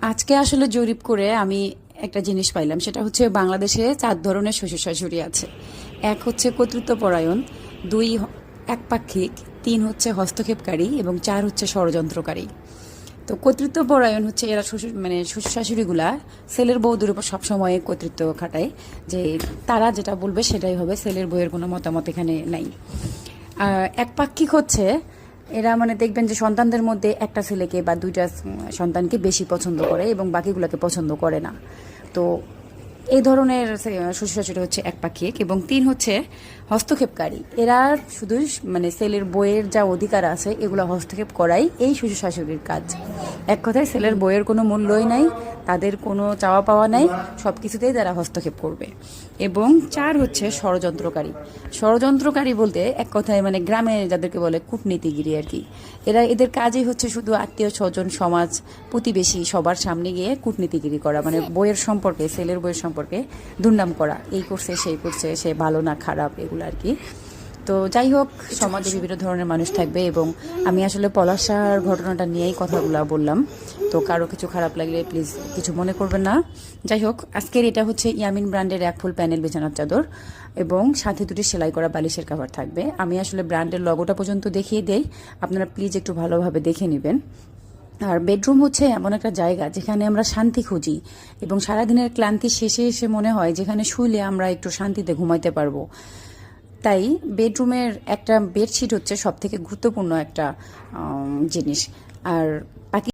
আজকে আসলে জরিপ করে আমি একটা জিনিস পাইলাম, সেটা হচ্ছে বাংলাদেশে 4 ধরনের শ্বশুর শাশুড়ি আছে। এক হচ্ছে কর্তৃত্বপরায়ণ, দুই একপাক্ষিক, তিন হচ্ছে হস্তক্ষেপকারী এবং চার হচ্ছে ষড়যন্ত্রকারী। তো কর্তৃত্বপরায়ণ হচ্ছে এরা শ্বশুর শাশুড়িগুলা ছেলের বউদের উপর সবসময় কর্তৃত্ব খাটায়, যে তারা যেটা বলবে সেটাই হবে, ছেলের বউয়ের কোনো মতামত এখানে নাই। একপাক্ষিক হচ্ছে এরা দেখবেন যে সন্তানদের মধ্যে একটা ছেলেকে বা দুইটা সন্তানকে বেশি পছন্দ করে এবং বাকিগুলোকে পছন্দ করে না। তো এই ধরনের শ্বশুর শাশুড়ি হচ্ছে একপাক্ষিক। এবং তিন হচ্ছে হস্তক্ষেপকারী। এরা শুধু ছেলের বইয়ের যা অধিকার আছে এগুলো হস্তক্ষেপ করাই এই শ্বশুর শাশুড়ির কাজ। এক কথায় ছেলের বইয়ের কোনো মূল্যই নাই, তাদের কোনো চাওয়া পাওয়া নাই, সব কিছুতেই তারা হস্তক্ষেপ করবে। এবং চার হচ্ছে ষড়যন্ত্রকারী। ষড়যন্ত্রকারী বলতে এক কথায় গ্রামে যাদেরকে বলে কূটনীতিগিরি আর কি। এদের কাজই হচ্ছে শুধু আত্মীয় স্বজন, সমাজ, প্রতিবেশী সবার সামনে গিয়ে কূটনীতিগিরি করা, বইয়ের সম্পর্কে, ছেলের বইয়ের সম্পর্কে দুর্নাম করা, এই করছে সেই করছে, সে ভালো না খারাপ, এগুলো আর কি। তো যাই হোক, সমাজে বিভিন্ন ধরনের মানুষ থাকবে এবং আমি আসলে পলাশার ঘটনাটা নিয়েই কথাগুলো বললাম। তো কারো কিছু খারাপ লাগলে প্লিজ কিছু মনে করবেন না। যাই হোক, আজকের এটা হচ্ছে ইয়ামিন ব্র্যান্ডের এক ফুল প্যানেল বিছানার চাদর এবং সাথে দুটি সেলাই করা বালিশের কভার থাকবে। আমি আসলে ব্র্যান্ডের লগোটা পর্যন্ত দেখিয়ে দেই, আপনারা প্লিজ একটু ভালোভাবে দেখে নেবেন। আর বেডরুম হচ্ছে এমন একটা জায়গা যেখানে আমরা শান্তি খুঁজি এবং সারাদিনের ক্লান্তি শেষে এসে মনে হয় যেখানে শুইলে আমরা একটু শান্তিতে ঘুমাইতে পারবো। তাই বেডরুমের একটা বেডশিট হচ্ছে সব থেকে গুরুত্বপূর্ণ একটা জিনিস। আর